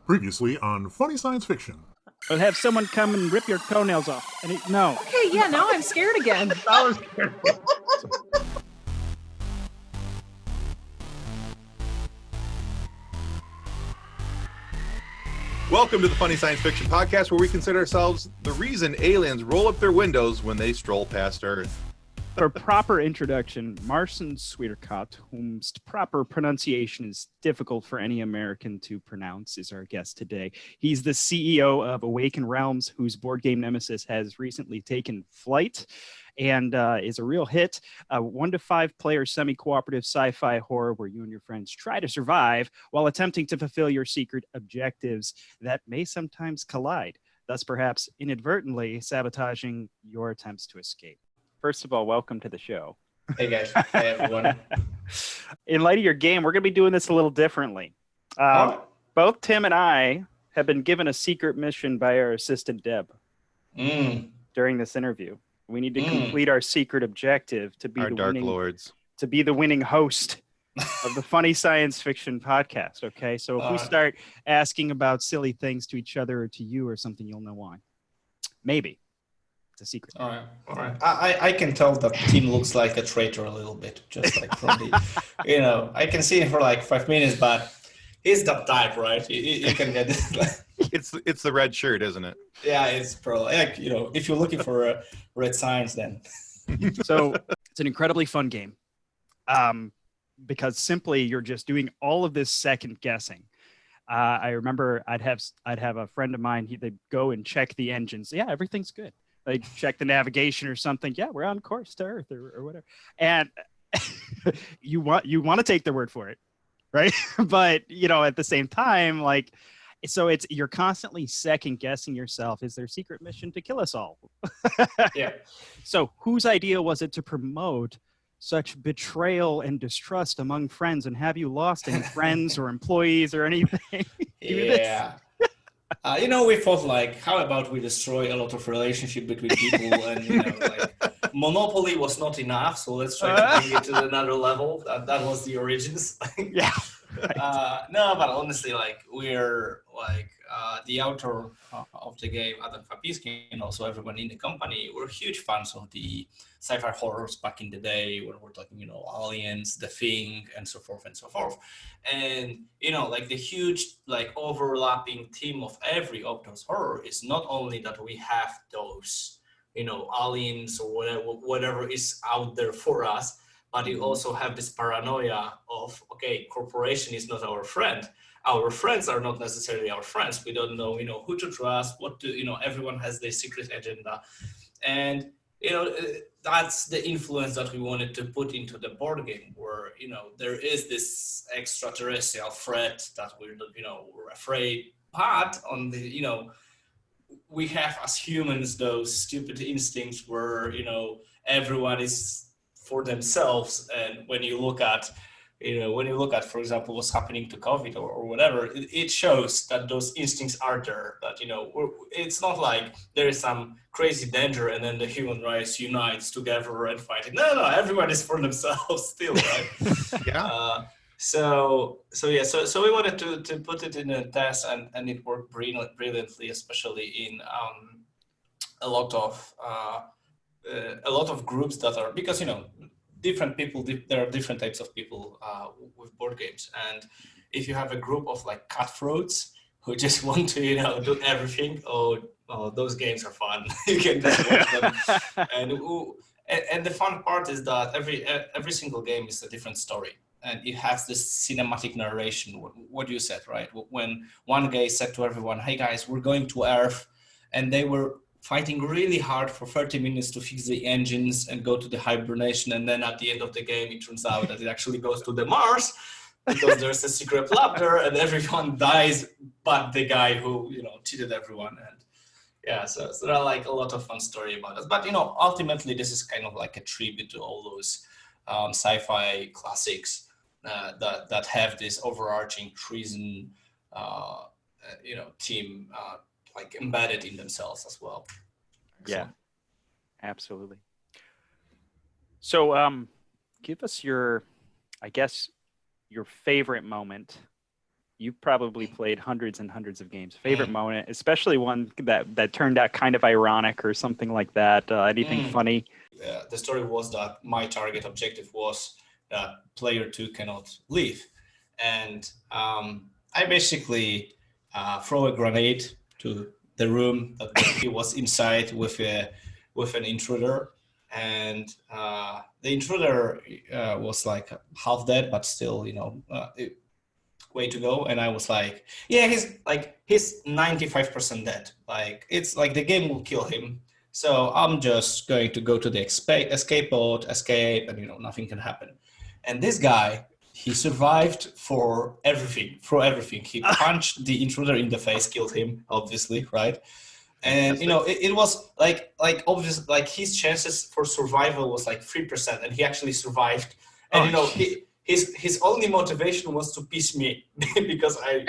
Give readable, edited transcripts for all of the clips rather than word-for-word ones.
Previously on Funny Science Fiction. Or have someone come and rip your toenails off. No. Okay, yeah, now I'm scared again. I was scared. Welcome to the Funny Science Fiction Podcast, where we consider ourselves the reason aliens roll up their windows when they stroll past Earth. For proper introduction, Marcin Swierkot, whose proper pronunciation is difficult for any American to pronounce, is our guest today. He's the CEO of Awaken Realms, whose board game Nemesis has recently taken flight and is a real hit. A 1 to 5 player semi-cooperative sci-fi horror where you and your friends try to survive while attempting to fulfill your secret objectives that may sometimes collide, thus perhaps inadvertently sabotaging your attempts to escape. First of all, welcome to the show. Hey guys, hey everyone. In light of your game, we're going to be doing this a little differently. Both Tim and I have been given a secret mission by our assistant Deb during this interview. We need to complete our secret objective to be Our Dark Lords. To be the winning host of the Funny Science Fiction Podcast. Okay, so if we start asking about silly things to each other or to you or something, you'll know why. Maybe. It's a secret. All right. I can tell that Tim looks like a traitor a little bit, just like from the, I can see him for like 5 minutes, but he's that type, right? You can get this. It's the red shirt, isn't it? Yeah, it's probably like, if you're looking for red signs, then. So it's an incredibly fun game, because simply you're just doing all of this second guessing. I remember I'd have a friend of mine. They'd go and check the engines. Yeah, everything's good. They check the navigation or something. Yeah, we're on course to Earth or whatever. And you want to take their word for it, right? But at the same time, you're constantly second guessing yourself. Is their secret mission to kill us all? Yeah. So whose idea was it to promote such betrayal and distrust among friends? And have you lost any friends or employees or anything? Yeah. We thought how about we destroy a lot of relationship between people, and monopoly was not enough, so let's try to bring it to another level. That was the origins. Yeah. Right. No, but honestly, we're the author of the game, Adam Fapiski, and also everyone in the company, we're huge fans of the sci-fi horrors back in the day when we're talking, Aliens, The Thing, and so forth and so forth. And, the huge, overlapping theme of every of those horror is not only that we have those, aliens or whatever is out there for us, but you also have this paranoia of, okay, corporation is not our friend. Our friends are not necessarily our friends. We don't know, who to trust, everyone has their secret agenda. And, that's the influence that we wanted to put into the board game where, there is this extraterrestrial threat that we're afraid. But on the, we have as humans those stupid instincts where, everyone is for themselves. And when you look at, for example, what's happening to COVID or whatever, it shows that those instincts are there. That, it's not like there is some crazy danger and then the human race unites together and fight it. No, everyone is for themselves still, right? Yeah. So we wanted to put it in a test, and it worked brilliantly, especially in a lot of groups that are, because different people, there are different types of people with board games, and if you have a group of cutthroats who just want to do everything, those games are fun. You can just watch them. And the fun part is that every single game is a different story, and it has this cinematic narration. What you said, right? When one guy said to everyone, "Hey guys, we're going to Earth," and they were fighting really hard for 30 minutes to fix the engines and go to the hibernation. And then at the end of the game, it turns out that it actually goes to the Mars because there's a secret lab there and everyone dies, but the guy who, cheated everyone. And yeah, so there are a lot of fun story about it. But, ultimately, this is kind of like a tribute to all those sci-fi classics that have this overarching treason, theme embedded in themselves as well. Yeah, absolutely. So give us your favorite moment you've probably played hundreds and hundreds of games. Favorite moment, especially one that turned out kind of ironic or something like that. Anything funny? The story was that my target objective was that player 2 cannot leave. And I basically throw a grenade to the room that he was inside with an intruder. And the intruder was like half dead, but still, way to go. And I was like, yeah, he's 95% dead. Like, it's like the game will kill him. So I'm just going to go to the escape pod, escape, and nothing can happen. And this guy, he survived for everything. He punched the intruder in the face, killed him, obviously, right? And it was like obviously, like, his chances for survival was like 3%, and he actually survived. And his only motivation was to piss me because I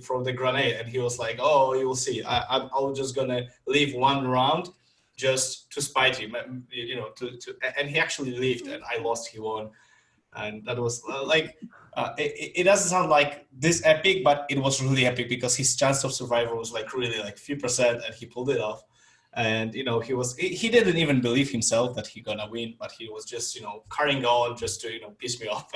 throw the grenade, and he was like, "Oh, you will see. I'm just gonna leave one round just to spite him, and he actually lived, and I lost. He won, and that was it doesn't sound like this epic, but it was really epic because his chance of survival was like really like 3%, and he pulled it off. And he didn't even believe himself that he gonna win, but he was just carrying on just to piss me off.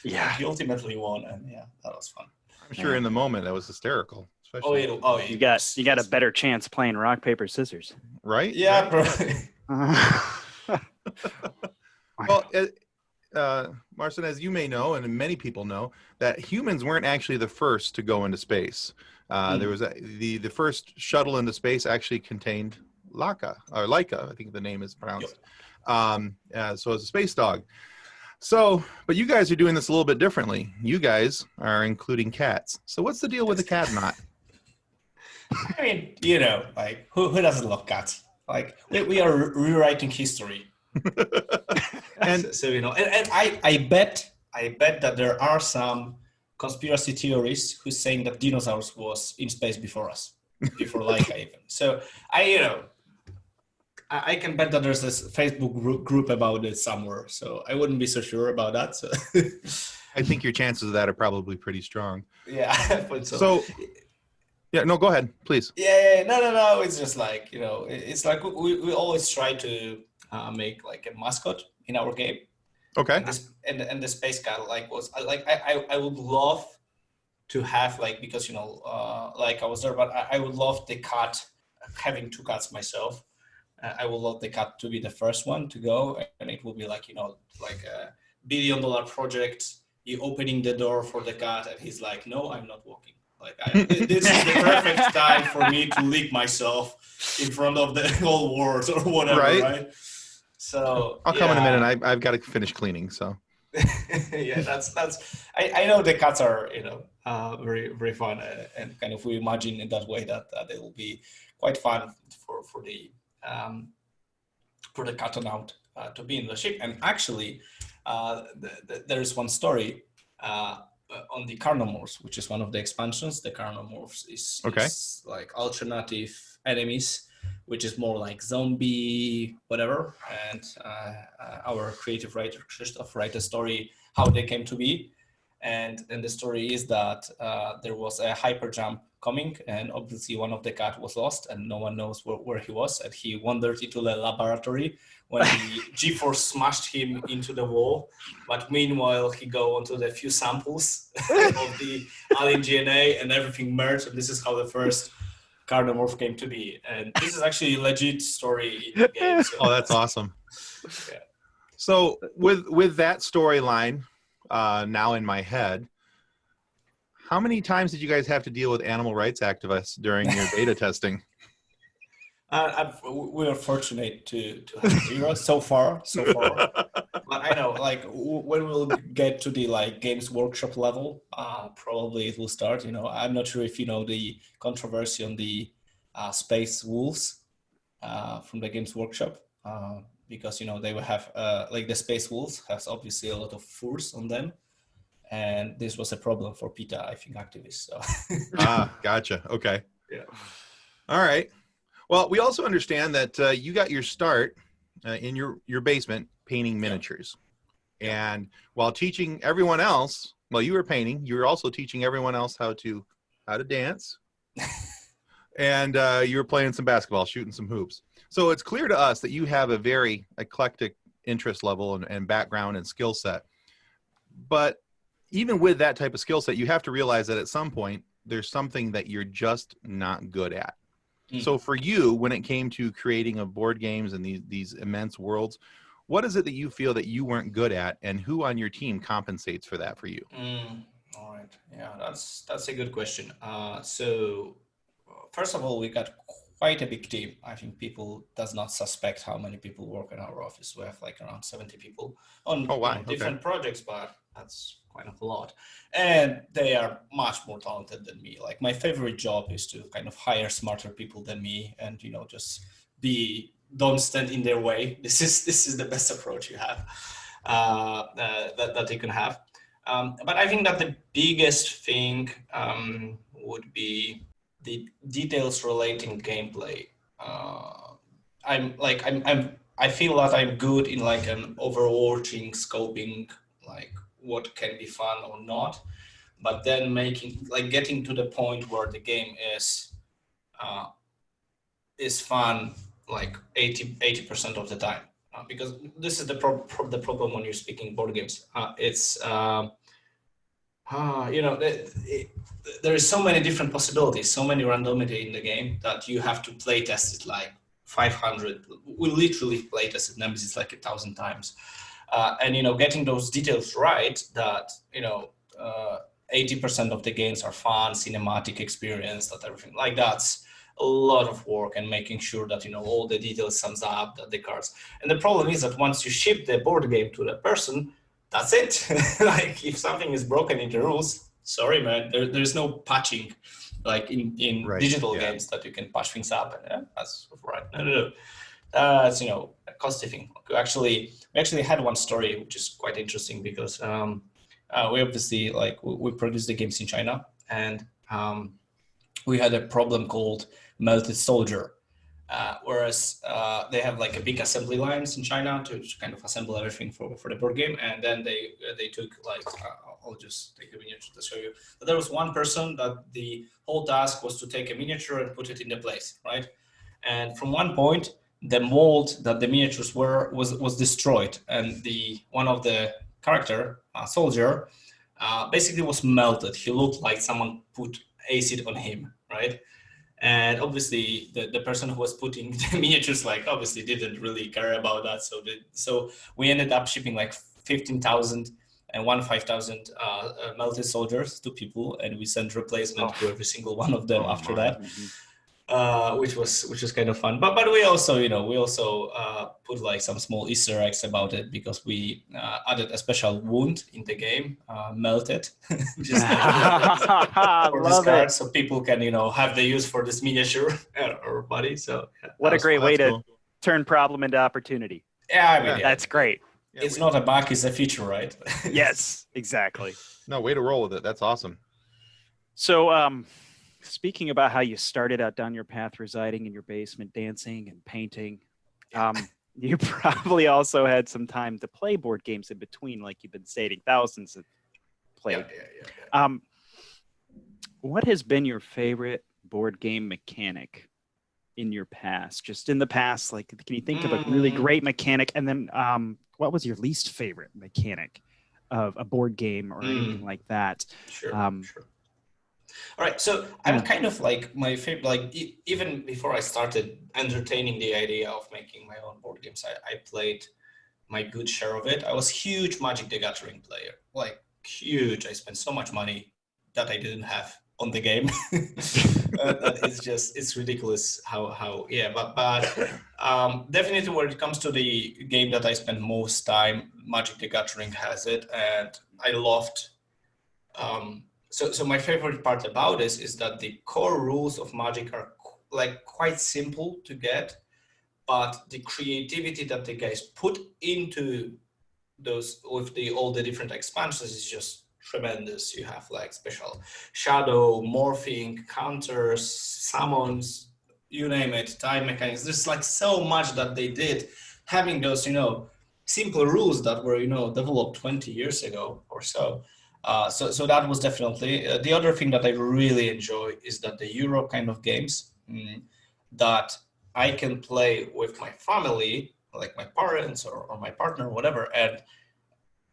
Yeah, he ultimately won, and yeah, that was fun. I'm sure in the moment that was hysterical. You got a better chance playing rock paper scissors, right? Yeah, bro. Well, Marcin, as you may know, and many people know, that humans weren't actually the first to go into space. There was the first shuttle into space actually contained Laika, I think the name is pronounced. Yep. So it's a space dog. So, but you guys are doing this a little bit differently. You guys are including cats. So what's the deal with the cat knot? I mean, like who doesn't love cats? Like we are rewriting history. And I bet that there are some conspiracy theorists who's saying that dinosaurs was in space before us, before Laika even. So I can bet that there's this Facebook group about it somewhere. So I wouldn't be so sure about that. So I think your chances of that are probably pretty strong. Yeah. So yeah, no, go ahead, please. Yeah. No. It's just like, it's like we always try to make like a mascot in our game. Okay. And the space cat was like I would love to have because like I was there, but I would love the cat, having two cats myself. I would love the cat to be the first one to go, and it will be like like a $1 billion project. You opening the door for the cat, and he's like, "No, I'm not walking. Like this is the perfect time for me to lick myself in front of the whole world or whatever." Right? So I'll come in a minute. I've got to finish cleaning. So yeah, that's. I know the cats are very very fun, and kind of we imagine in that way that they will be quite fun for the cat and out to be in the ship. And actually, there is one story on the Carnomorphs, which is one of the expansions. The Carnomorphs is like alternative enemies, which is more like zombie, whatever. And our creative writer, Krzysztof, write a story how they came to be. And the story is that there was a hyper jump coming, and obviously one of the cat was lost, and no one knows where he was. And he wandered into the laboratory when the G-force smashed him into the wall. But meanwhile, he go onto the few samples of the alien DNA, and everything merged. And this is how the first Carnomorph came to be. And this is actually a legit story in the game. So. Oh, that's awesome. Yeah. So with that storyline now in my head, how many times did you guys have to deal with animal rights activists during your beta testing? We are fortunate to have 0 so far. But I know, like, when we'll get to the Games Workshop level, probably it will start. I'm not sure if you know the controversy on the space wolves from the Games Workshop, because they will have the space wolves has obviously a lot of furs on them. And this was a problem for PETA, I think, activists. So. Gotcha. Okay. Yeah. All right. Well, we also understand that you got your start in your basement painting miniatures. And while teaching everyone else, while you were painting, you were also teaching everyone else how to dance. And you were playing some basketball, shooting some hoops. So it's clear to us that you have a very eclectic interest level and background and skill set. But even with that type of skill set, you have to realize that at some point, there's something that you're just not good at. So for you, when it came to creating of board games and these immense worlds, what is it that you feel that you weren't good at, and who on your team compensates for that for you? All right. Yeah, that's a good question. So first of all, we got quite a big team. I think people does not suspect how many people work in our office. We have like around 70 people on different projects, but that's quite a lot. And they are much more talented than me. Like my favorite job is to kind of hire smarter people than me and, just don't stand in their way. This is the best approach you have, that you can have. But I think that the biggest thing would be the details relating gameplay. I feel that I'm good in like an overarching scoping, like what can be fun or not, but then getting to the point where the game is fun like 80% of the time, because this is the problem when you're speaking board games. There is so many different possibilities, so many randomity in the game that you have to play test it like 500. We literally play tested Nemesis like 1,000 times. And getting those details right, that 80% of the games are fun, cinematic experience, that everything like that's a lot of work, and making sure that all the details sums up, that the cards. And the problem is that once you ship the board game to the person, that's it. Like if something is broken in the rules, sorry man, there's no patching like in digital games that you can patch things up, and that's right. No. It's a costly thing. We actually had one story which is quite interesting, because we obviously we produce the games in China, and we had a problem called melted soldier, whereas they have like a big assembly lines in China to kind of assemble everything for the board game, and then they took I'll just take a miniature to show you. But there was one person that the whole task was to take a miniature and put it in the place, right? And from one point, the mold that the miniatures were was destroyed, and one of the character soldier basically was melted. He looked like someone put acid on him, right? And obviously the person who was putting the miniatures obviously didn't really care about that, so we ended up shipping like 15,000 and 5,000 melted soldiers to people, and we sent replacement to every single one of them after that. Which was kind of fun, but we also put like some small Easter eggs about it, because we added a special wound in the game, melted, just for this card, so people can have the use for this miniature or body. So what a great way to turn problem into opportunity. That's great. It's not a bug, it's a feature, right? Yes, exactly. No, way to roll with it. That's awesome. So speaking about how you started out down your path residing in your basement, dancing and painting, you probably also had some time to play board games in between, like you've been stating, thousands have played. Yeah. What has been your favorite board game mechanic in your past? Just in the past, can you think of a really great mechanic? And then what was your least favorite mechanic of a board game or anything like that? Sure. All right, so I'm kind of my favorite, even before I started entertaining the idea of making my own board games, I played my good share of it. I was huge Magic the Gathering player, huge. I spent so much money that I didn't have on the game. It's ridiculous how but definitely when it comes to the game that I spent most time, Magic the Gathering has it, and I loved. So my favorite part about this is that the core rules of Magic are quite simple to get, but the creativity that the guys put into those with all the different expansions is just tremendous. You have special shadow, morphing, counters, summons, you name it, time mechanics. There's so much that they did, having those simple rules that were developed 20 years ago or so. So that was definitely the other thing that I really enjoy is that the Euro kind of games that I can play with my family, like my parents or my partner or whatever. And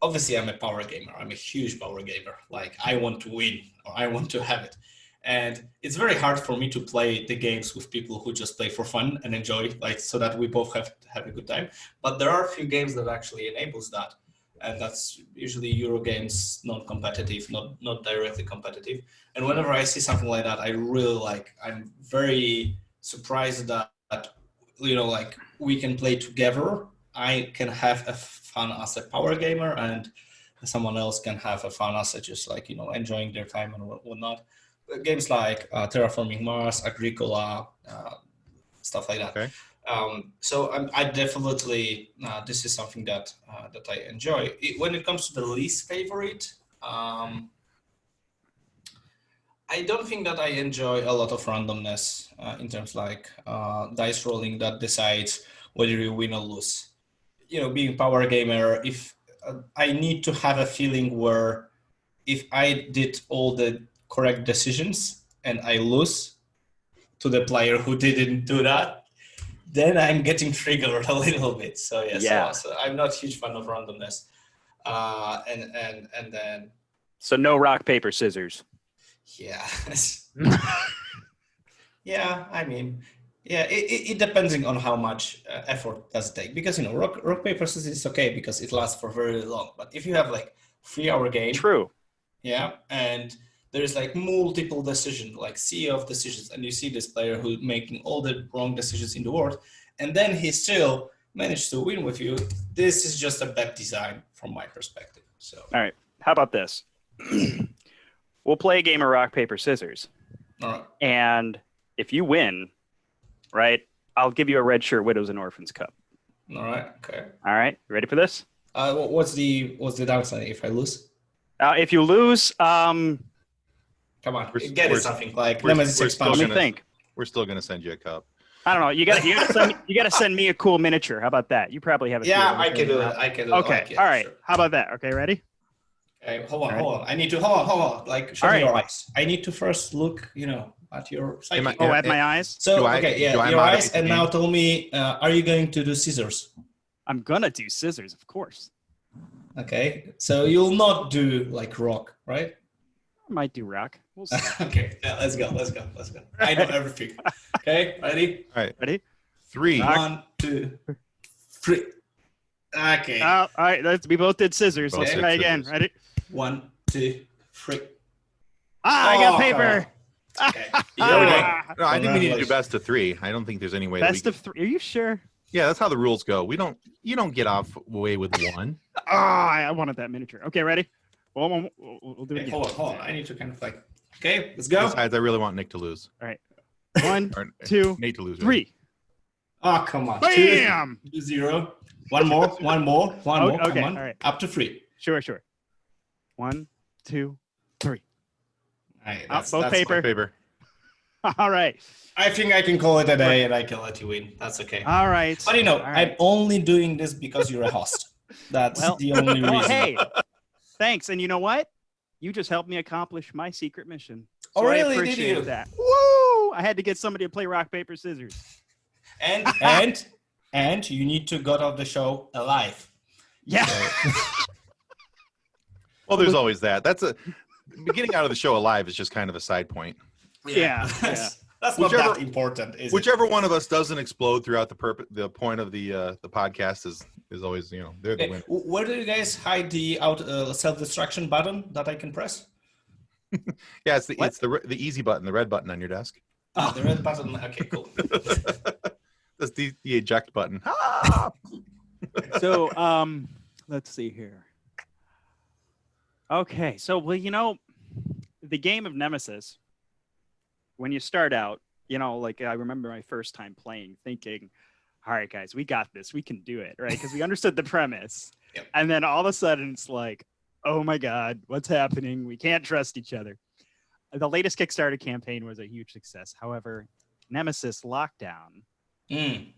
obviously I'm a power gamer. I'm a huge power gamer. Like I want to win or I want to have it. And it's very hard for me to play the games with people who just play for fun and enjoy, like so that we both have a good time. But there are a few games that actually enables that. And that's usually Euro games, non-competitive, not directly competitive. And whenever I see something like that, I really like. I'm very surprised that like we can play together. I can have a fun as a power gamer, and someone else can have a fun as just like enjoying their time and whatnot. Games like Terraforming Mars, Agricola, stuff like that. Okay. So I definitely this is something that I enjoy. When it comes to the least favorite, I don't think that I enjoy a lot of randomness in terms like dice rolling that decides whether you win or lose. Being power gamer, if I need to have a feeling where if I did all the correct decisions and I lose to the player who didn't do that, then I'm getting triggered a little bit. So so I'm not a huge fan of randomness. And then So no rock, paper, scissors. yeah. Yeah, I mean, yeah, it depending on how much effort does it take, because rock paper scissors is okay because it lasts for very long. But if you have like 3-hour game, True. yeah, and there's like multiple decisions, like sea of decisions, and you see this player who making all the wrong decisions in the world, and then he still managed to win with you. This is just a bad design from my perspective. So All right. How about this? We'll play a game of rock, paper, scissors. all right. And if you win, right, I'll give you a red shirt Widows and Orphans cup. All right, okay. All right. You ready for this? What's the downside if I lose? If you lose, Come on, We're- get we're- it something like we're- Nemesis we're let still me expansion. gonna- think. We're still going to send you a cup. I don't know. You got to send me a cool miniature. How about that? You probably have a few Yeah, of I those can do around. it. I can do it. Okay. Like it, All right. sure. How about that? Okay. Ready? Okay, hold Alright. on. I need to hold on. Like show All me right. your eyes. I need to first look, at your psyche. Am I- Oh, at my eyes. So Do I- okay, do yeah, I your moderate eyes, the and game? now tell me, are you going to do scissors? I'm gonna do scissors, of course. Okay, so you'll not do like rock, right? I might do rock. We'll see. Okay, yeah, let's go. I know everything. Okay, ready? All right. Ready? 3. Rock. 1, 2, 3. Okay. All right. We both did scissors. Both Let's did try again. scissors. Ready? 1, 2, 3. I got paper. Okay. Ah, No, I think we need to do Congratulations. best of 3. I don't think there's any way that we Best of 3. Are you sure? Yeah, that's how the rules go. You don't get off away with 1. I wanted that miniature. Okay, ready? We'll do it Okay, again. hold on. I need to kind of like. Okay, let's go. Besides, I really want Nick to lose. 1, Or 2, Nate to lose. 3. Oh, come on. Bam! 2, 0. One more. Come Okay, on. all right. Up to 3. Sure. 1, 2, 3. All right, Both paper. Paper. All right. I think I can call it a day and I can let you win. That's okay. All right. But All right. I'm only doing this because you're a host. That's Well, the only reason. well, hey, thanks. And you know what? You just helped me accomplish my secret mission. Oh, I really? Did appreciate you? that. Woo! I had to get somebody to play rock, paper, scissors. And you need to go off the show alive. Yeah. Well, there's always that. Getting out of the show alive is just kind of a side point. Yeah. That's not Whichever- that important, is Whichever one of us doesn't explode throughout the point of the podcast is always they're the Okay. winner. Where do you guys hide the self-destruction button that I can press? Yeah, it's the What? it's the easy button, the red button on your desk. Ah, the red button. Okay, cool. That's the eject button. Ah! So, let's see here. Okay. So, the game of Nemesis, when you start out, like I remember my first time playing thinking, all right, guys, we got this. We can do it, right? Because we understood the premise. Yep. And then all of a sudden it's like, oh my God, what's happening? We can't trust each other. The latest Kickstarter campaign was a huge success. However, Nemesis Lockdown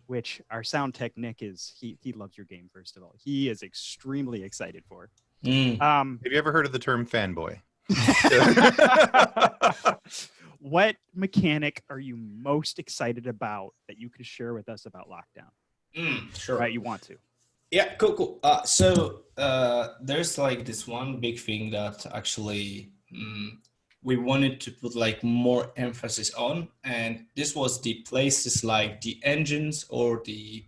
which our sound tech Nick is he loves your game. First of all, he is extremely excited for. Have you ever heard of the term fanboy? What mechanic are you most excited about that you could share with us about Lockdown? Sure. Right, you want to? Yeah, cool. So there's like this one big thing that actually we wanted to put like more emphasis on, and this was the places like the engines or the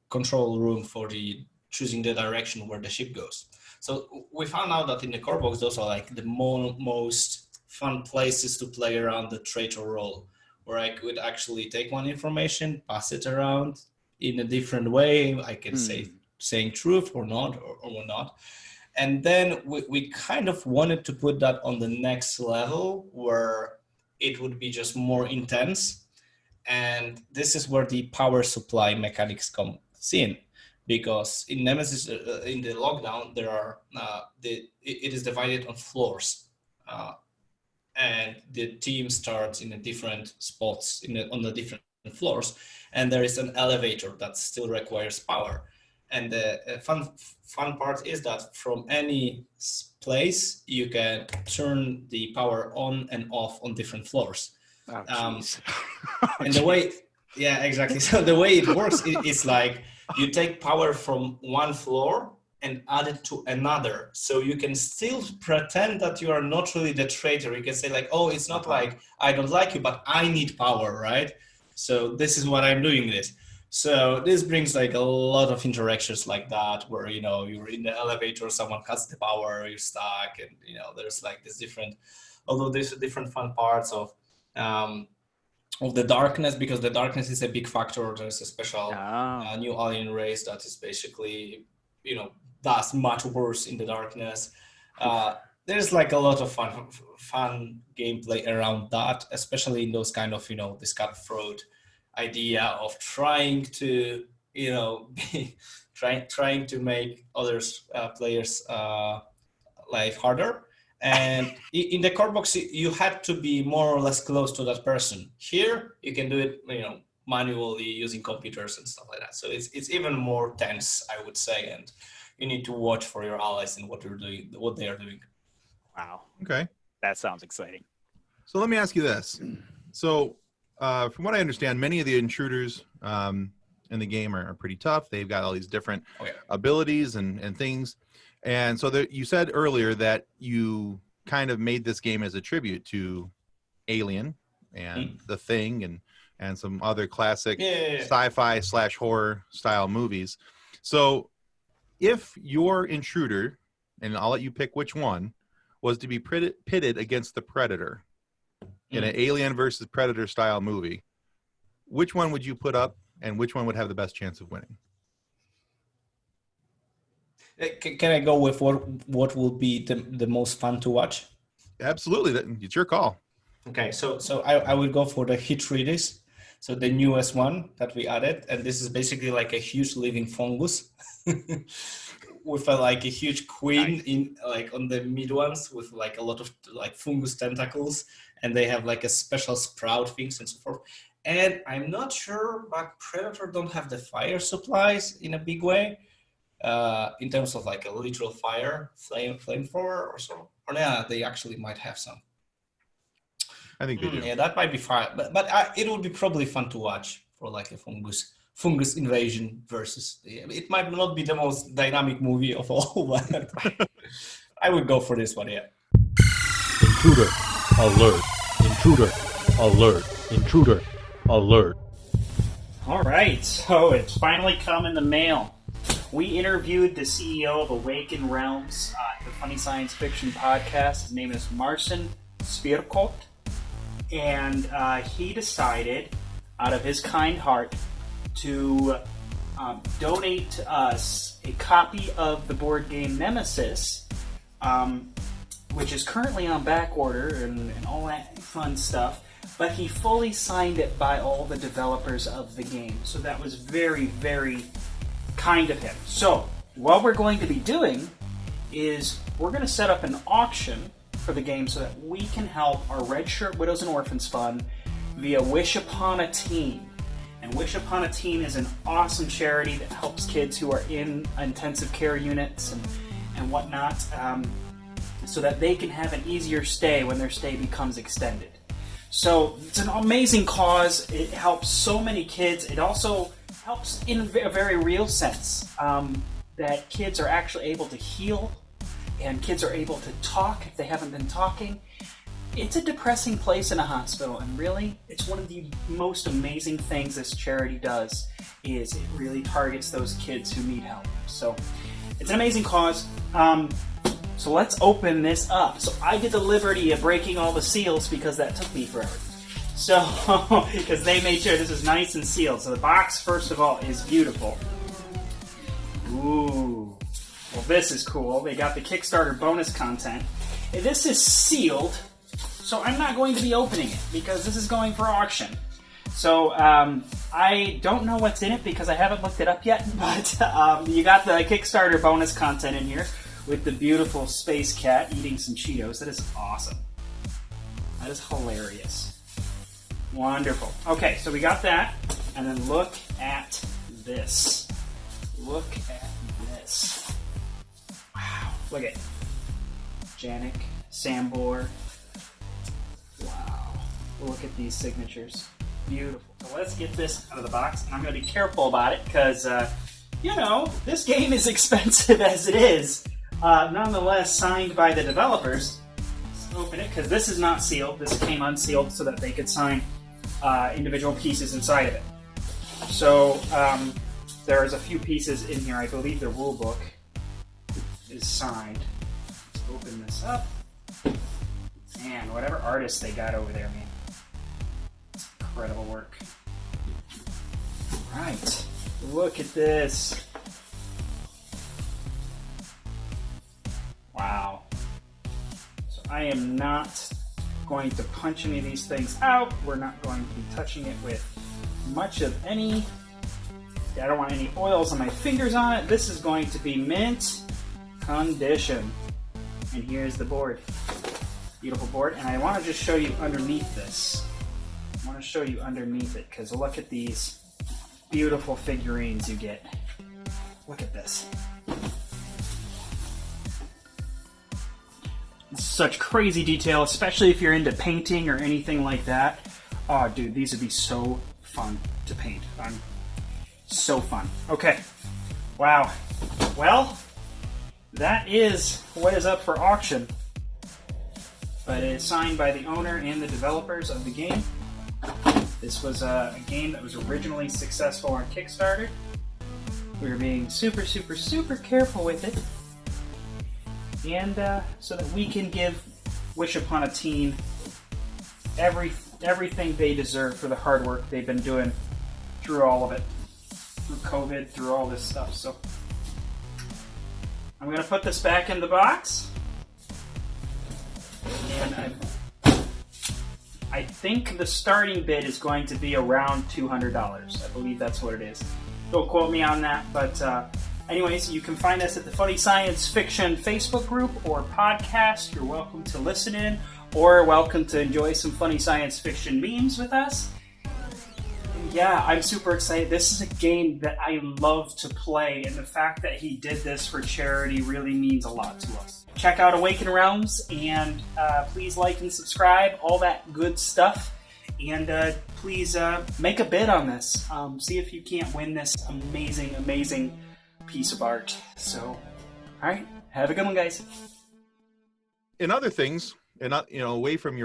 control room for the choosing the direction where the ship goes. So we found out that in the core box, those are like the most fun places to play around the traitor role, where I could actually take one information, pass it around in a different way. I can say saying truth or not, or not. And then we kind of wanted to put that on the next level where it would be just more intense. And this is where the power supply mechanics comes in. Because in Nemesis, in the lockdown, there are it is divided on floors, and the team starts in a different spots on the different floors, and there is an elevator that still requires power. And the fun part is that from any place you can turn the power on and off on different floors. And the way, yeah, exactly. So the way it works is like, you take power from one floor and add it to another. So you can still pretend that you are not really the traitor. You can say like, oh, it's not like I don't like you, but I need power, right? So this is what I'm doing this. So this brings like a lot of interactions like that, where, you know, you're in the elevator, someone cuts the power, you're stuck, and, you know, there's like this different, although there's different fun parts of the darkness, because the darkness is a big factor. There's a special new alien race that is basically, you know, does much worse in the darkness. There's like a lot of fun gameplay around that, especially in those kind of, you know, this cutthroat idea of trying to, you know, trying to make others players life harder. And in the core box, you had to be more or less close to that person. Here, you can do it, you know, manually using computers and stuff like that. So it's even more tense, I would say, and you need to watch for your allies and what they are doing. Wow. Okay. That sounds exciting. So let me ask you this. So from what I understand, many of the intruders in the game are pretty tough. They've got all these different abilities and things. And so you said earlier that you kind of made this game as a tribute to Alien and The Thing and some other classic sci-fi / horror style movies. So if your intruder, and I'll let you pick which one, was to be pitted against the Predator in an Alien versus Predator style movie, which one would you put up and which one would have the best chance of winning? Can I go with what will be the most fun to watch? Absolutely, it's your call. Okay, so I would go for the Hitridis, so the newest one that we added, and this is basically like a huge living fungus with a huge queen in like on the mid ones with like a lot of like fungus tentacles, and they have like a special sprout things and so forth. And I'm not sure, but Predator don't have the fire supplies in a big way. In terms of like a literal flamethrower or so, or yeah, they actually might have some. I think they do. Yeah, that might be fine, but it would be probably fun to watch for like a fungus invasion versus. It might not be the most dynamic movie of all, but I would go for this one. Yeah. Intruder alert! Intruder alert! Intruder alert! All right, so it's finally come in the mail. We interviewed the CEO of Awaken Realms, the funny science fiction podcast. His name is Marcin Świerkot, and he decided, out of his kind heart, to donate to us a copy of the board game Nemesis, which is currently on back order and all that fun stuff. But he fully signed it by all the developers of the game, so that was very, very kind of him. So, what we're going to be doing is we're going to set up an auction for the game so that we can help our Red Shirt Widows and Orphans Fund via Wish Upon a Teen. And Wish Upon a Teen is an awesome charity that helps kids who are in intensive care units and whatnot, so that they can have an easier stay when their stay becomes extended. So it's an amazing cause. It helps so many kids. It also helps in a very real sense, that kids are actually able to heal and kids are able to talk if they haven't been talking. It's a depressing place in a hospital, and really, it's one of the most amazing things this charity does, is it really targets those kids who need help. So it's an amazing cause. So let's open this up. So I did the liberty of breaking all the seals because that took me forever. So, because they made sure this is nice and sealed. So the box, first of all, is beautiful. Ooh. Well, this is cool. They got the Kickstarter bonus content. And this is sealed, so I'm not going to be opening it because this is going for auction. So I don't know what's in it because I haven't looked it up yet, but you got the Kickstarter bonus content in here with the beautiful space cat eating some Cheetos. That is awesome. That is hilarious. Wonderful. Okay, so we got that, and then look at this. Look at this. Wow. Look at Janik, Sambor. Wow. Look at these signatures. Beautiful. So let's get this out of the box, and I'm going to be careful about it because, this game is expensive as it is. Nonetheless, signed by the developers. Let's open it because this is not sealed. This came unsealed so that they could sign individual pieces inside of it. So there's a few pieces in here. I believe the rule book is signed. Let's open this up. Man, whatever artists they got over there, man. Incredible work. Right. Look at this. Wow. So I am not going to punch any of these things out. We're not going to be touching it with much of any. I don't want any oils on my fingers on it. This is going to be mint condition. And here's the board. Beautiful board. And I want to just show you underneath this. I want to show you underneath it because look at these beautiful figurines you get. Look at this. Such crazy detail, especially if you're into painting or anything like that. Oh, dude, these would be so fun to paint. So fun. Okay. Wow. Well, that is what is up for auction. But it is signed by the owner and the developers of the game. This was a game that was originally successful on Kickstarter. We were being super, super, super careful with it. And so that we can give Wish Upon a Teen everything they deserve for the hard work they've been doing through all of it. Through COVID, through all this stuff. So I'm going to put this back in the box. And I think the starting bid is going to be around $200. I believe that's what it is. Don't quote me on that, but anyways, you can find us at the Funny Science Fiction Facebook group or podcast. You're welcome to listen in or welcome to enjoy some funny science fiction memes with us. And yeah, I'm super excited. This is a game that I love to play, and the fact that he did this for charity really means a lot to us. Check out Awaken Realms, and please like and subscribe, all that good stuff. And please make a bid on this. See if you can't win this amazing, amazing piece of art. So, all right, have a good one, guys. In other things, and not away from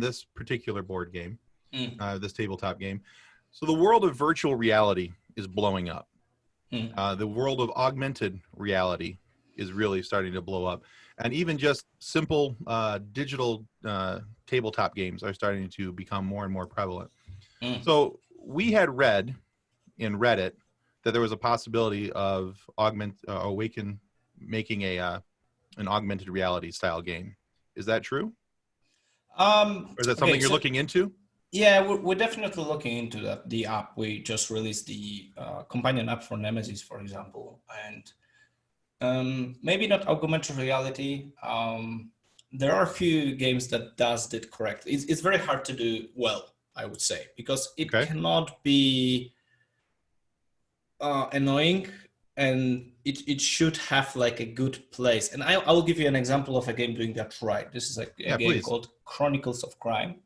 this particular board game, this tabletop game. So the world of virtual reality is blowing up. The world of augmented reality is really starting to blow up, and even just simple digital tabletop games are starting to become more and more prevalent. So we had read in Reddit that there was a possibility of Awaken making an augmented reality style game. Is that true? Or is that something you're looking into? Yeah, we're definitely looking into that. The app, we just released the companion app for Nemesis, for example, and maybe not augmented reality, there are a few games that does it correctly. It's very hard to do well, I would say, because it cannot be annoying, and it should have like a good place. And I will give you an example of a game doing that right. This is like a game called Chronicles of Crime.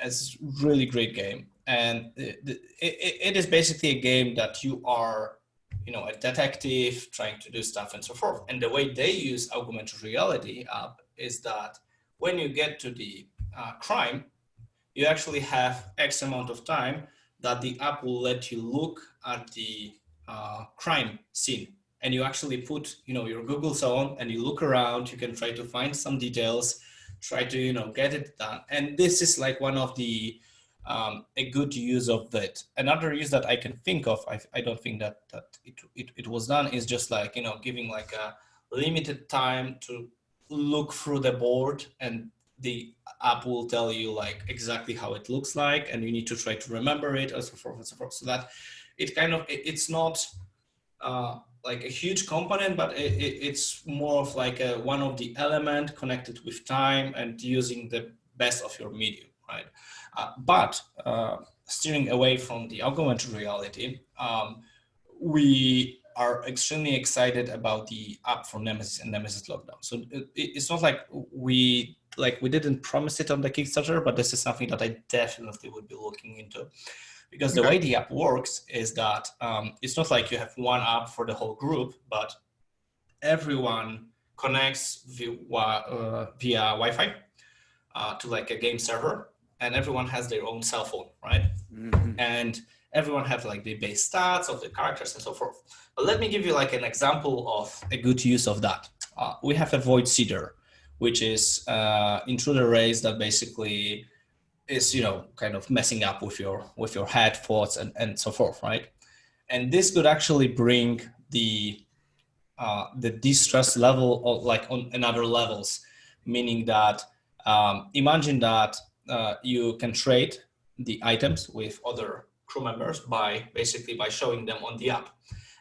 It's a really great game, and it is basically a game that you are, a detective trying to do stuff and so forth. And the way they use augmented reality app is that when you get to the crime, you actually have X amount of time that the app will let you look at the crime scene. And you actually put, your Google's on and you look around, you can try to find some details, try to, get it done. And this is like one of the, a good use of it. Another use that I can think of, I don't think that it was done, is just like, giving like a limited time to look through the board, and the app will tell you like exactly how it looks like, and you need to try to remember it, and so forth and so forth. So that it's not like a huge component, but it's more of like one of the element connected with time and using the best of your medium, right? But steering away from the augmented reality, we are extremely excited about the app for Nemesis and Nemesis Lockdown. So it's not like we didn't promise it on the Kickstarter, but this is something that I definitely would be looking into. Because the way the app works is that it's not like you have one app for the whole group, but everyone connects via Wi-Fi to like a game server, and everyone has their own cell phone, right? Mm-hmm. And everyone has like the base stats of the characters and so forth. But let me give you like an example of a good use of that. We have a Void Seeder, which is Intruder race that basically is, kind of messing up with your head thoughts and so forth, right? And this could actually bring the distress level like on another levels, meaning that imagine that you can trade the items with other crew members by showing them on the app.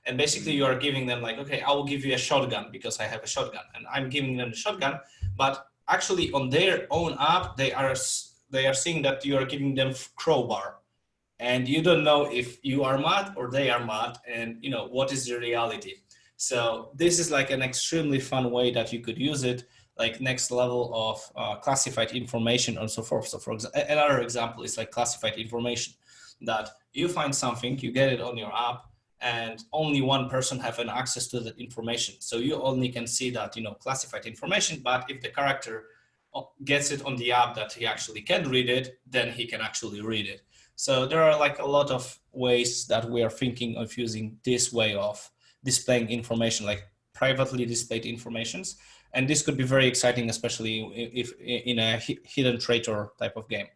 And basically you are giving them like, okay, I will give you a shotgun because I have a shotgun, and I'm giving them the shotgun, but actually on their own app, they are seeing that you are giving them crowbar, and you don't know if you are mad or they are mad, and what is the reality. So this is like an extremely fun way that you could use it, like next level of classified information and so forth. So for example, another example is like classified information, that you find something, you get it on your app, and only one person have an access to that information. So you only can see that, classified information, but if the character gets it on the app that he actually can read it, then he can actually read it. So there are like a lot of ways that we are thinking of using this way of displaying information, like privately displayed informations. And this could be very exciting, especially if in a hidden traitor type of game.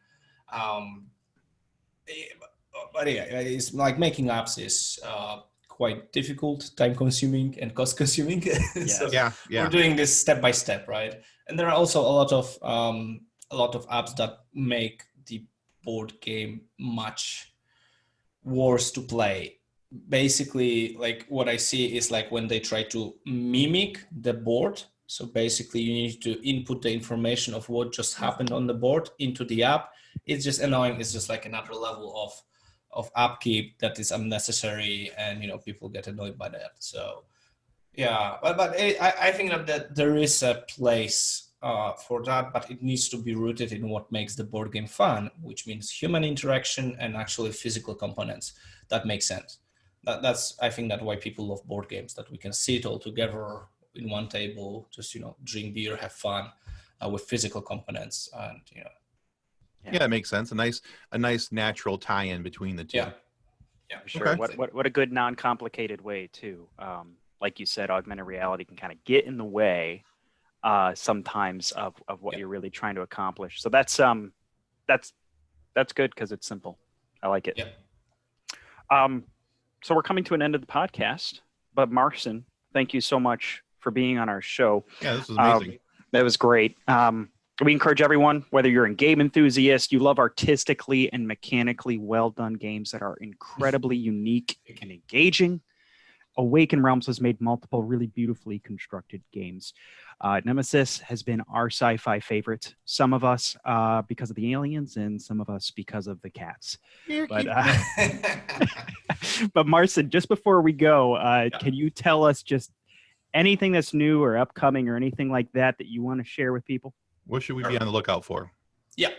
But yeah, it's like making apps is quite difficult, time consuming and cost consuming. So we're doing this step by step, right? And there are also a lot of apps that make the board game much worse to play. Basically, like what I see is like when they try to mimic the board. So basically you need to input the information of what just happened on the board into the app. It's just annoying. It's just like another level of upkeep that is unnecessary, and people get annoyed by that. So yeah, but I think that there is a place for that, but it needs to be rooted in what makes the board game fun, which means human interaction and actually physical components. That makes sense. That's I think that's why people love board games, that we can sit all together in one table, just drink beer, have fun with physical components, and Yeah, it makes sense. A nice natural tie-in between the two. Yeah, for sure. Okay. What a good non-complicated way too. Like you said, augmented reality can kind of get in the way sometimes of what you're really trying to accomplish. So that's good because it's simple. I like it. Yeah. So we're coming to an end of the podcast, but Marcin, thank you so much for being on our show. Yeah, this was amazing. That was great. We encourage everyone, whether you're a game enthusiast, you love artistically and mechanically well done games that are incredibly unique and engaging, Awaken Realms has made multiple really beautifully constructed games. Nemesis has been our sci-fi favorite. Some of us because of the aliens, and some of us because of the cats. But Marcin, just before we go, can you tell us just anything that's new or upcoming or anything like that you want to share with people? What should we be on the lookout for? Yeah.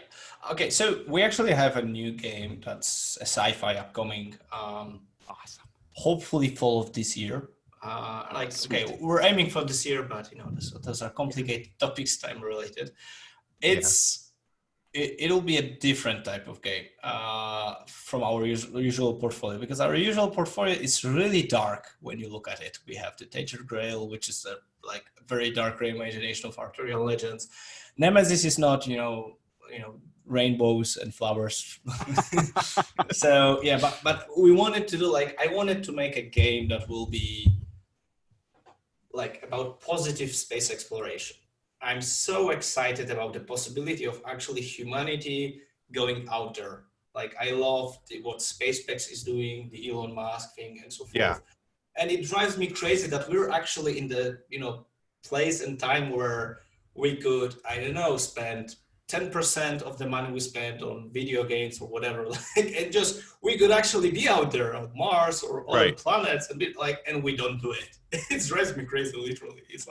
Okay. So we actually have a new game that's a sci-fi upcoming. Awesome. Hopefully fall of this year. We're aiming for this year, but those are complicated topics, time related. It'll be a different type of game from our usual portfolio, because our usual portfolio is really dark when you look at it. We have the Tager Grail, which is a very dark gray imagination of Arthurian legends. Nemesis is not rainbows and flowers. So yeah, but we wanted to do I wanted to make a game that will be about positive space exploration. I'm so excited about the possibility of actually humanity going out there. I love what SpaceX is doing, the Elon Musk thing, and so forth. Yeah. And it drives me crazy that we're actually in the place and time where we could, spend 10% of the money we spend on video games or whatever, and just we could actually be out there on Mars or other planets and and we don't do it. It drives me crazy, literally. It's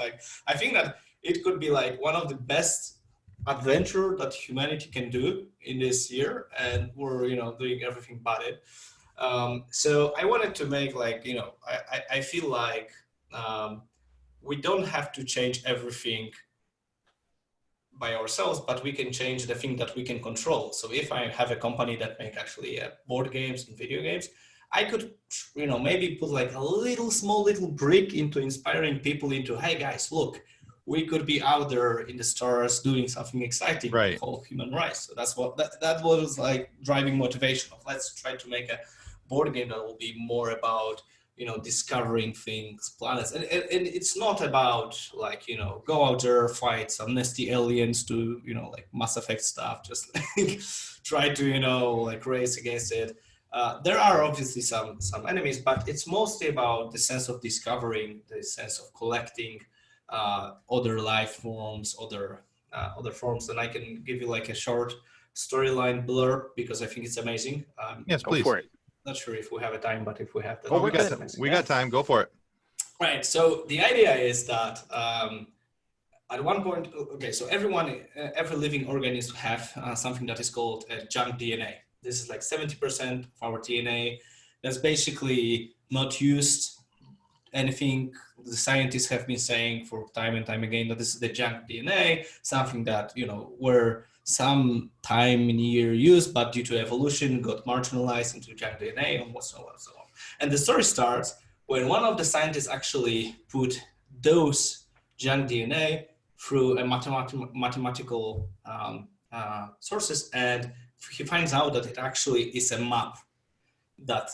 I think that it could be one of the best adventure that humanity can do in this year, and we're doing everything but it. So I wanted to make I feel we don't have to change everything by ourselves, but we can change the thing that we can control. So if I have a company that make actually board games and video games, I could maybe put a small little brick into inspiring people into, hey guys, look, we could be out there in the stars doing something exciting called human rights. So that's what that was driving motivation of, let's try to make a board game that will be more about discovering things, planets, and it's not about go out there, fight some nasty aliens, to Mass Effect stuff, just try to race against it. There are obviously some enemies, but it's mostly about the sense of discovering, the sense of collecting other life forms, other forms. And I can give you a short storyline blurb because I think it's amazing. Yes, please. Go for it. Not sure if we have a time, but if we have we got time. Go for it. Right. So the idea is that at one point, so every living organism have something that is called junk DNA. This is 70% of our DNA that's basically not used. Anything the scientists have been saying for time and time again, that this is the junk DNA, something that were some time in year used, but due to evolution got marginalized into junk DNA and so on and so on. And the story starts when one of the scientists actually put those junk DNA through a mathematical sources, and he finds out that it actually is a map that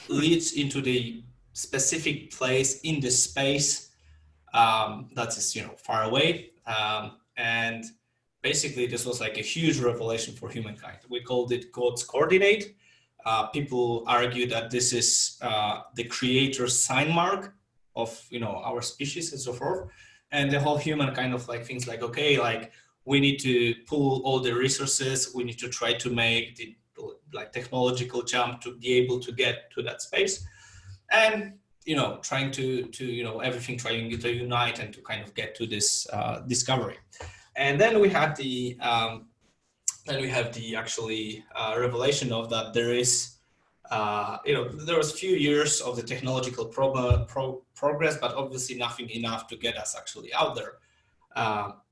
leads into the specific place in the space that is far away, and basically this was a huge revelation for humankind. We called it God's coordinate. People argue that this is the creator's sign mark of our species and so forth, and the whole human kind of thinks we need to pull all the resources, we need to try to make the technological jump to be able to get to that space. And trying to everything trying to unite and to kind of get to this discovery. And then we have the actually revelation of that there is there was few years of the technological progress, but obviously nothing enough to get us actually out there.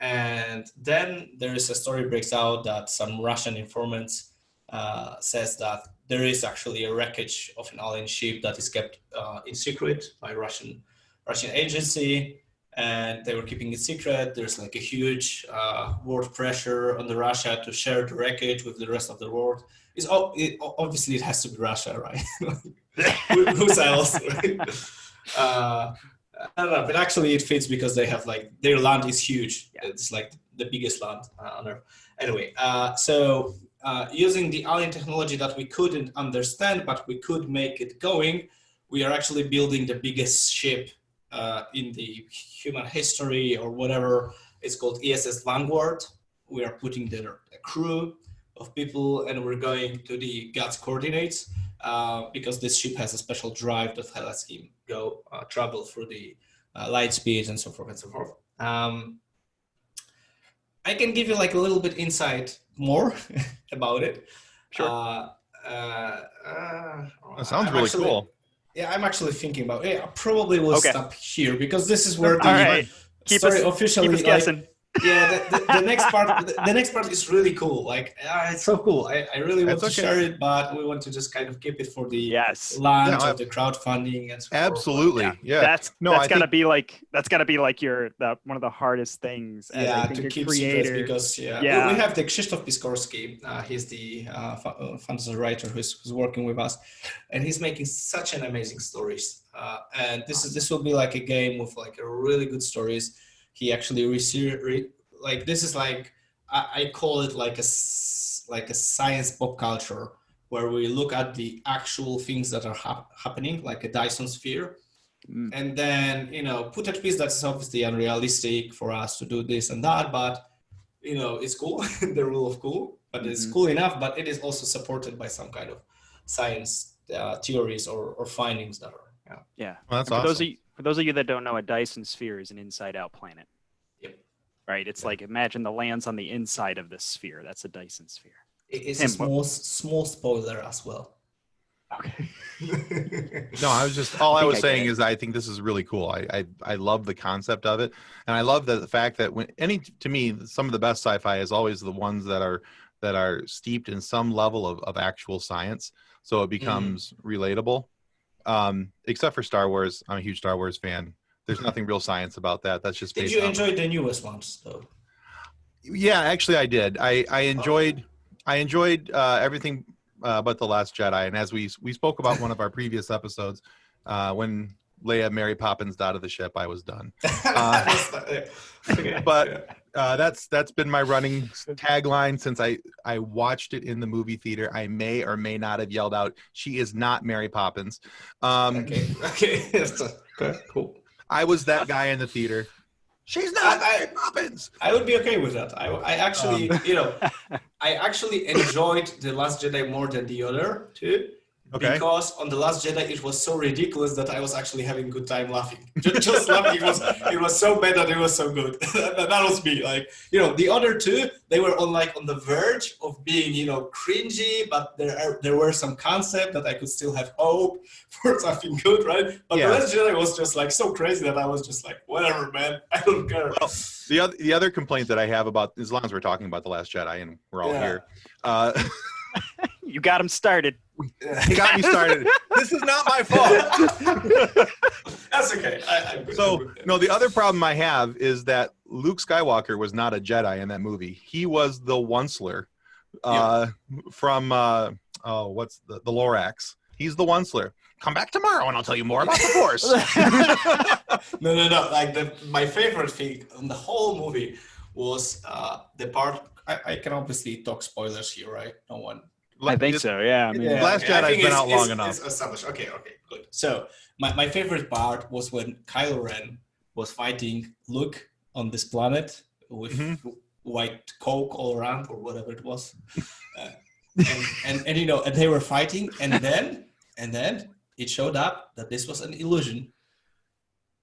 And then there is a story breaks out that some Russian informants says that there is actually a wreckage of an alien ship that is kept in secret by Russian agency, and they were keeping it secret. There's a huge world pressure on the Russia to share the wreckage with the rest of the world. Obviously it has to be Russia, right? Who's else? Right? I don't know, but actually it fits because they have their land is huge. Yeah. It's the biggest land on Earth. Anyway, so using the alien technology that we couldn't understand, but we could make it going, we are actually building the biggest ship in the human history or whatever. It's called ESS Vanguard. We are putting there a crew of people, and we're going to the God's coordinates because this ship has a special drive that lets him go travel through the light speeds and so forth and so forth. I can give you like a little bit insight more about it. Sure. That sounds really cool. Yeah, I'm actually thinking about it. I probably will stop here because this is where the All right. story officially. Keep us guessing. Yeah, the next part. The next part is really cool. Like, it's so cool. I really want to share it, but we want to just kind of keep it for the launch of the crowdfunding and so forth. Absolutely, That's gotta be like your one of the hardest things. To keep secrets because we have the Krzysztof Piskorski. He's the fantasy writer who's working with us, and he's making such an amazing stories. And this will be like a game with like a really good stories. He actually this is like I call it like a science pop culture where we look at the actual things that are happening, like a Dyson sphere, and then put a twist that's obviously unrealistic for us to do this and that, but it's cool, the rule of cool, but it's cool enough. But it is also supported by some kind of science theories or findings that are Well, that's awesome. For those of you that don't know, a Dyson sphere is an inside-out planet. Yep. Right? It's like, imagine the lands on the inside of this sphere. That's a Dyson sphere. It's a small spoiler as well. Okay. No, I was saying is I think this is really cool. I love the concept of it, and I love the fact that to me, some of the best sci-fi is always the ones that are steeped in some level of actual science, so it becomes relatable. Except for Star Wars. I'm a huge Star Wars fan. There's nothing real science about that. That's just. Did you enjoy the newest ones though? Yeah, actually, I did. I enjoyed everything but The Last Jedi. And as we spoke about one of our previous episodes, when Leia Mary Poppins out of the ship, I was done. That's been my running tagline since I watched it in the movie theater. I may or may not have yelled out, "She is not Mary Poppins." Okay, cool. I was that guy in the theater. She's not Mary Poppins. I would be okay with that. I actually, I actually enjoyed The Last Jedi more than the other two. Okay. Because on The Last Jedi, it was so ridiculous that I was actually having a good time laughing. Just laughing. It was so bad that it was so good. that was me. Like, the other two, they were on the verge of being, cringy, but there were some concept that I could still have hope for something good, right? But The Last Jedi was just like so crazy that I was just like, whatever, man. I don't care. Well, the other complaint that I have about, as long as we're talking about The Last Jedi and we're all here. You got him started. You got me started. This is not my fault. That's okay. The other problem I have is that Luke Skywalker was not a Jedi in that movie. He was the Onceler from what's the Lorax. He's the Onceler. Come back tomorrow and I'll tell you more about the Force. No. Like my favorite thing in the whole movie was the part. I can obviously talk spoilers here, right? No one. I think so. Yeah. I mean, Last Jedi's been out long enough. It's established. Okay, good. So my favorite part was when Kylo Ren was fighting Luke on this planet with white coke all around or whatever it was, and they were fighting, and then it showed up that this was an illusion.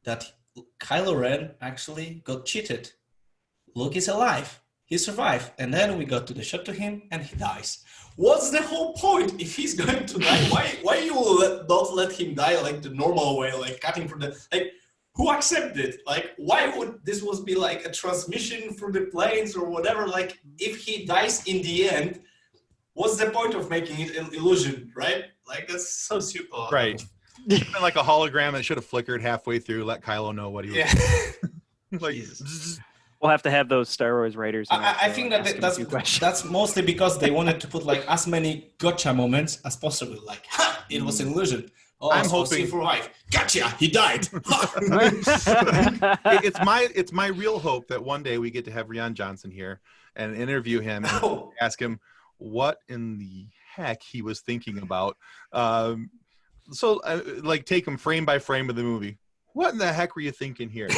That Kylo Ren actually got cheated. Luke is alive. He survived, and then we got to the shot to him, and he dies. What's the whole point if he's going to die? Why you don't let him die like the normal way, like cutting from the who accepted? Like, why would this was be like a transmission through the planes or whatever? Like, if he dies in the end, what's the point of making it an illusion, right? Like, that's so super. Right. It's been like a hologram that should have flickered halfway through, let Kylo know what he was. We'll have to have those Star Wars writers. I think that's mostly because they wanted to put like as many gotcha moments as possible. Like, it was an illusion. Oh, I'm hoping for life. Gotcha, he died. It's my real hope that one day we get to have Rian Johnson here and interview him and ask him what in the heck he was thinking about like take them frame by frame of the movie. What in the heck were you thinking here?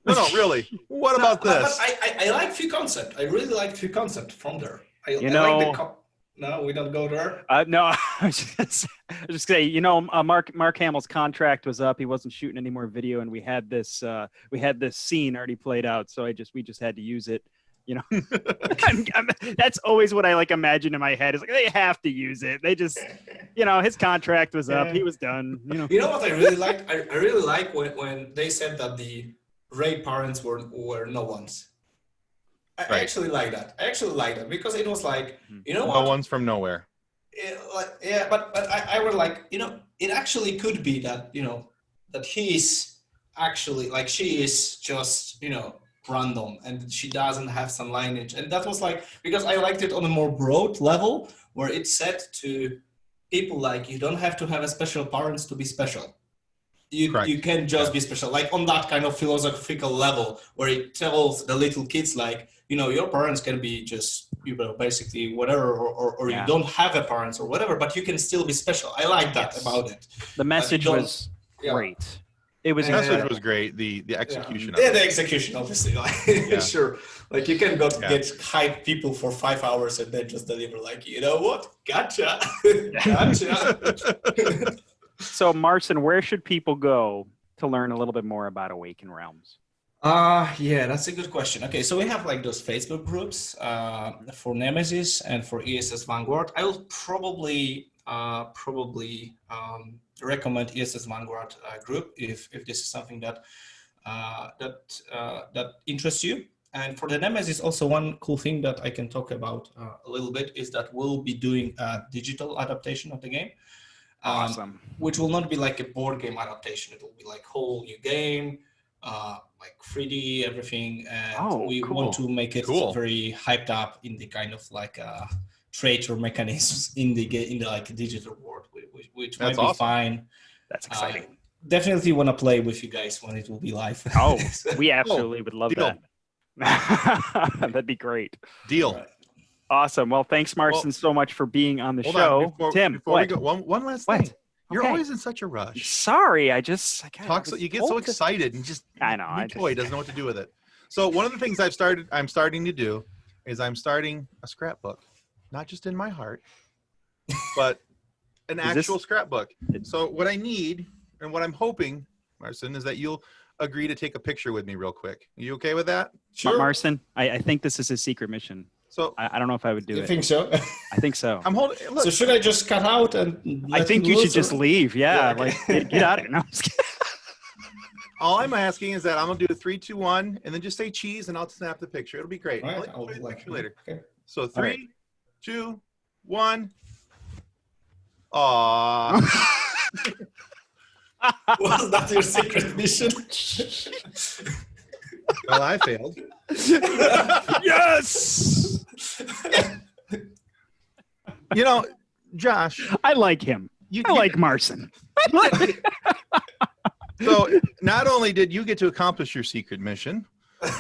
No, really. What about this? I like few concept. I really like few concept from there. No, we don't go there. No, I was just say, Mark Hamill's contract was up. He wasn't shooting any more video, and we had this scene already played out. So we just had to use it. That's always what I imagine in my head is they have to use it. They just, his contract was up. He was done. You know what I really liked? I really like when they said that the Ray parents were no ones. I actually like that. Because it was what? No one's from nowhere. But I was it actually could be that, that he is actually, she is just, random and she doesn't have some lineage. And that was because I liked it on a more broad level where it said to people you don't have to have a special parents to be special. You can just be special, on that kind of philosophical level where it tells the little kids your parents can be just basically whatever, or you don't have a parents or whatever, but you can still be special. I like that about it. The message was great. It was the message was great. The execution. The execution, obviously. Sure. You can get hype people for 5 hours and then just deliver what? Gotcha. Gotcha. So, Marcin, where should people go to learn a little bit more about Awaken Realms? Yeah, that's a good question. Okay, so we have those Facebook groups for Nemesis and for ESS Vanguard. I will probably recommend ESS Vanguard group if this is something that interests you. And for the Nemesis, also one cool thing that I can talk about a little bit is that we'll be doing a digital adaptation of the game. Awesome. Which will not be a board game adaptation. It will be whole new game, 3D, everything. And we want to make it very hyped up in the kind of traitor mechanisms in the digital world, which might be fine. That's exciting. Definitely want to play with you guys when it will be live. Oh, we absolutely would love that. That'd be great. Deal. Right. Awesome. Well, thanks, Marcin, so much for being on the show. Tim, before we go, one last thing. You're always in such a rush. Sorry, you get so excited and just I know. Toy doesn't know what to do with it. So one of the things I'm starting to do is I'm starting a scrapbook, not just in my heart, but an actual scrapbook. So what I need and what I'm hoping, Marcin, is that you'll agree to take a picture with me real quick. Are you okay with that? Sure. Marcin, I think this is a secret mission. So I don't know if I would do it. You think so? I think so. I'm holding. Look. So should I just cut out and? I think you should just leave. Yeah, okay. Get out of here. No, I'm just kidding. All I'm asking is that I'm gonna do a 3, 2, 1, and then just say cheese, and I'll snap the picture. It'll be great. Right. I'll do the picture later. Okay. So 3, 2, 1. Aww. Was that your secret mission? Well, I failed. Yes. Josh. I like him. I like Marcin. So not only did you get to accomplish your secret mission,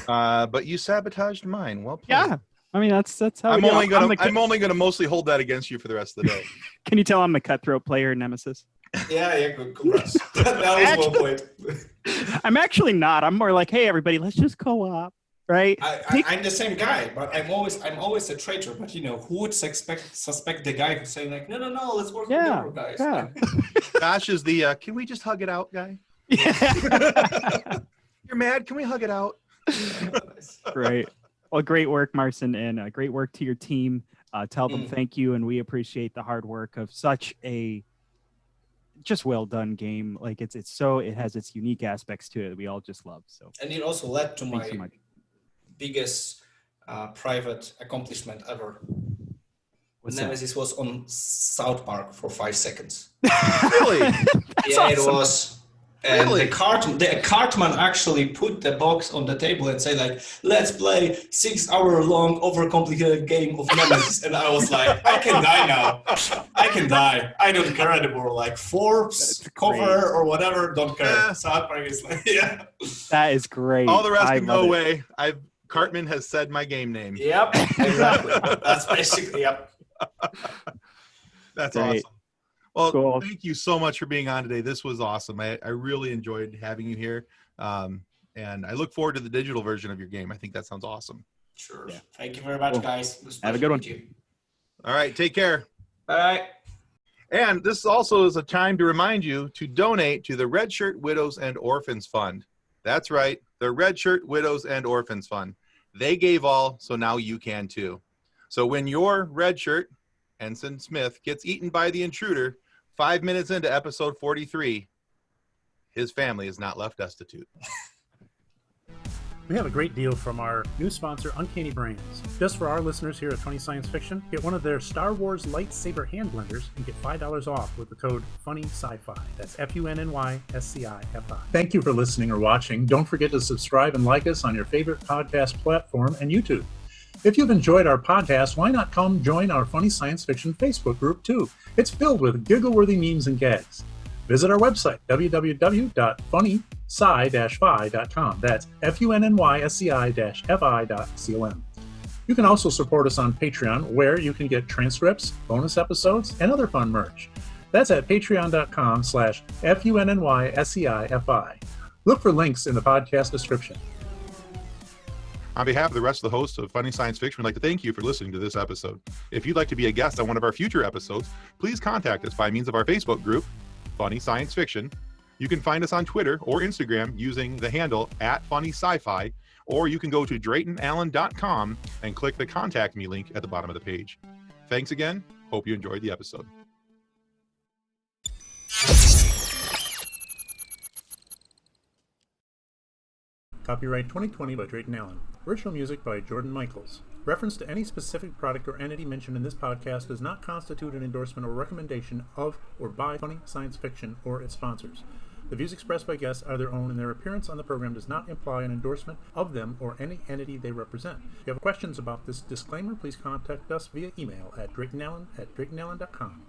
but you sabotaged mine. Well played. Yeah. I mean, that's how I'm only gonna mostly hold that against you for the rest of the day. Can you tell I'm the cutthroat player in Nemesis? Yeah, good. Congrats. That was well played. I'm actually not. I'm more hey, everybody, let's just co-op, right? I'm the same guy, but I'm always a traitor. But who would suspect the guy who's saying no, let's work together, guys. Yeah. Josh is the can we just hug it out guy? Yeah. You're mad? Can we hug it out? Great. Well, great work, Marcin, and great work to your team. Tell them thank you, and we appreciate the hard work of such a just well done game. It has its unique aspects to it that we all just love. So, and it also led to Thanks my so much. biggest private accomplishment ever. What's Nemesis was on South Park for 5 seconds. Really? Yeah, awesome. It was. And Really? the cartman actually put the box on the table and say let's play 6-hour-long overcomplicated game of Nemesis. And I was like, I can die now. I can die. I don't care anymore. Forbes cover or whatever, don't care. Yeah. South Park is yeah. That is great. All the rest I can go love it. away. Cartman has said my game name. Yep, exactly. That's basically, yep. That's Great. awesome. Well, Cool. thank you so much for being on today. This was awesome. I really enjoyed having you here. And I look forward to the digital version of your game. I think that sounds awesome. Sure. Yeah. Thank you very much, Cool. guys. It was Have a pleasure good to meet one. you. All right, take care. Bye. And this also is a time to remind you to donate to the Red Shirt Widows and Orphans Fund. That's right, the Red Shirt Widows and Orphans Fund. They gave all, so now you can too. So when your red shirt, Ensign Smith, gets eaten by the intruder 5 minutes into episode 43, his family is not left destitute. We have a great deal from our new sponsor, Uncanny Brands. Just for our listeners here at Funny Science Fiction, get one of their Star Wars lightsaber hand blenders and get $5 off with the code FUNNYSCI-FI. That's FUNNYSCI-FI. Thank you for listening or watching. Don't forget to subscribe and like us on your favorite podcast platform and YouTube. If you've enjoyed our podcast, why not come join our Funny Science Fiction Facebook group too? It's filled with giggle-worthy memes and gags. Visit our website, www.funnysci-fi.com. That's FUNNYSCI-FI.com. You can also support us on Patreon, where you can get transcripts, bonus episodes, and other fun merch. That's at patreon.com/FUNNYSCI-FI. Look for links in the podcast description. On behalf of the rest of the hosts of Funny Science Fiction, we'd like to thank you for listening to this episode. If you'd like to be a guest on one of our future episodes, please contact us by means of our Facebook group, Funny Science Fiction. You can find us on Twitter or Instagram using the handle @FunnySci-Fi, or you can go to DraytonAllen.com and click the Contact Me link at the bottom of the page. Thanks again. Hope you enjoyed the episode. Copyright 2020 by Drayton Allen. Original music by Jordan Michaels. Reference to any specific product or entity mentioned in this podcast does not constitute an endorsement or recommendation of or by Funny Science Fiction or its sponsors. The views expressed by guests are their own, and their appearance on the program does not imply an endorsement of them or any entity they represent. If you have questions about this disclaimer, please contact us via email at DraytonAllen@DraytonAllen.com.